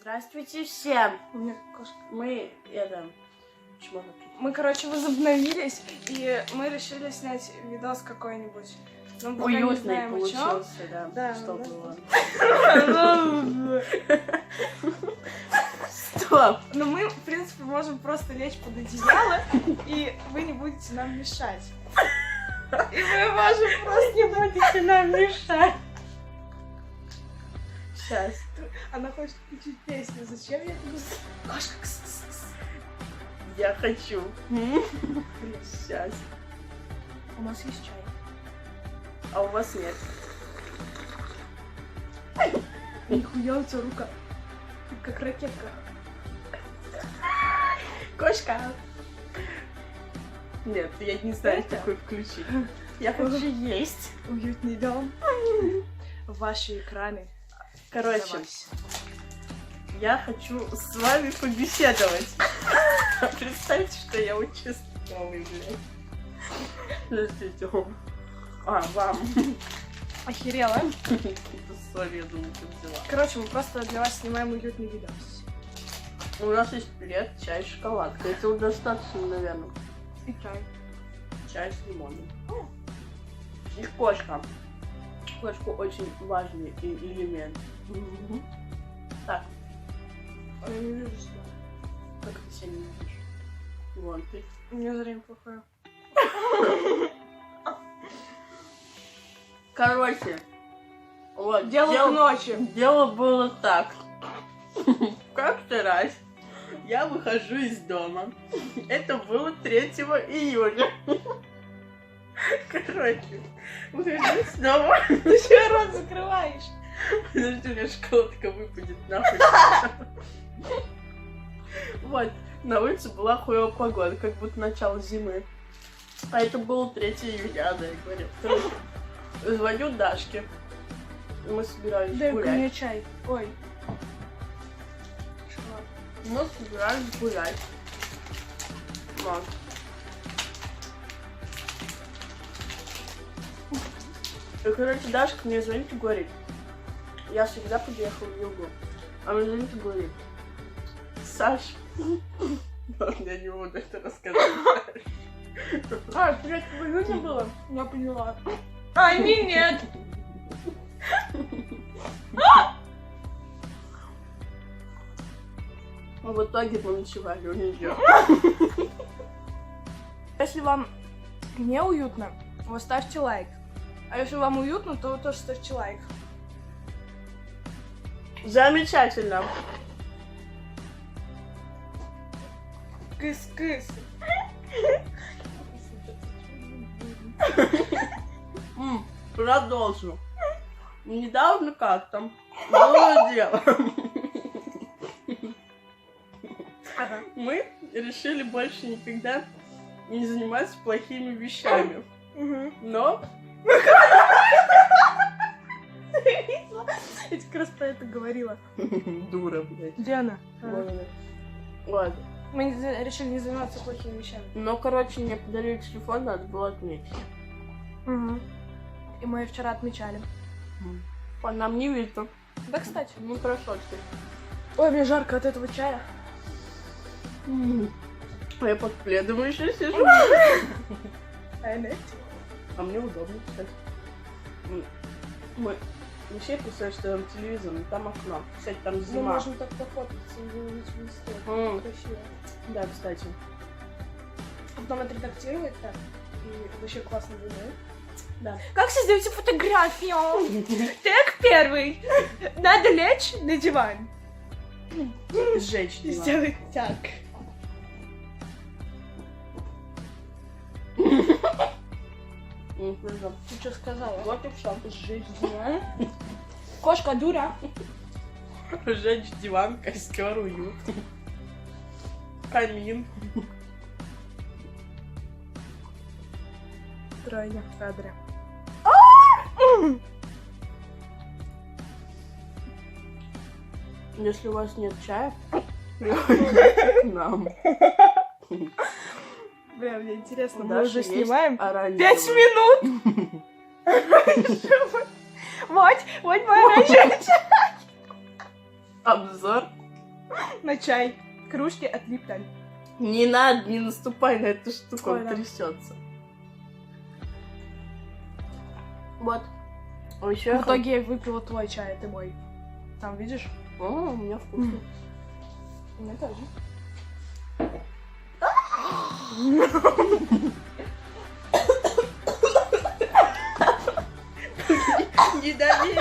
Здравствуйте всем! У меня кошка. Мы, короче, возобновились, и мы решили снять видос какой-нибудь. Ну, пока не уютный знаем, о чём. получился, да. Да, Что да. было? Стоп! Но мы, в принципе, можем просто лечь под одеяло, и вы не будете нам мешать. И мы можем просто не будете нам мешать. Сейчас. Она хочет включить песню. Зачем я буду... Кошка, Я хочу. Сейчас. У нас есть чай. А у вас нет. Нихуя у тебя рука. Как ракетка. Кошка! Нет, я не знаю, Это? какой включить. Я хочу есть. Уютный дом. Ваши экраны. Короче, Сдавайся. я хочу с вами побеседовать. Представьте, что я участковый, блядь. Подождите. Вам. Охерела? Это соль, я думаю, ты взяла. Короче, мы просто для вас снимаем уютный видос. У нас есть плед, чай, шоколадка. Этого достаточно, наверное. И чай. Чай с лимоном. И кошка. Кошка очень важный элемент. Так, А я не вижу себя. как ты себя не видишь? Вон ты. У меня зрение плохое. Короче, вот, Дело к ночи. дело было так. Как-то раз я выхожу из дома. Это было 3 июля. Короче, выхожу из дома. Ты что рот закрываешь? Подожди, у меня шоколадка выпадет нахуй. Вот, на улице была хуевая погода, как будто начало зимы. А это было 3 июля, да, я говорю. Короче, звоню Дашке. Мы собирались Дай-ка гулять. мне чай. Ой. Шоколад. Мы собирались гулять. Вот. И, короче, Дашка мне звонит и говорит, я всегда подъехала в Югу. А мне звонит и говорит, Саш, я не буду это рассказать. А, 3 июня было? Я поняла. А, нет. А в итоге мы ночевали у нее. Если вам не уютно, вы ставьте лайк. А если вам уютно, то вы тоже ставьте лайк. Замечательно. Кыс-кыс. Продолжу. Недавно как-то было дело. Мы решили больше никогда не заниматься плохими вещами. Но Я тебе как раз про это говорила. дура, блядь. Где она? Ладно. Мы решили не заниматься плохими вещами. Но, короче, мне подарили телефон, надо было отметить. И мы вчера отмечали. По нам не видно. Да, кстати. Ну, хорошо, теперь. Ой, мне жарко от этого чая. А я под пледом еще сижу. А мне удобно, кстати. Мы вообще представляешь, что там телевизор, но там окно. Кстати, там Мы зима. можем так пофотаться и увидеть листы. Красиво. Да, кстати. Потом отредактировать так. И вообще классно будет. Да. Как создаете фотографию? Так, первый. Надо лечь на диван. Сжечь И диван. сделать так. Ты что сказала? Вот и все. Сжечь диван. Кошка дура. Сжечь диван, костер, уют. Камин. Тройня в кадре. Если у вас нет чая, приходите к нам. Бля, мне интересно, мы Даши уже есть снимаем оранжевый. 5 минут. Вот мой оранжевый. Обзор на чай. Кружки от Липтон. Не надо, не наступай на эту штуку, Ой, он да. трясется. Вот. А еще В я итоге я выпила твой чай, ты мой. Там, видишь? у меня вкусно. У меня тоже. Не дави.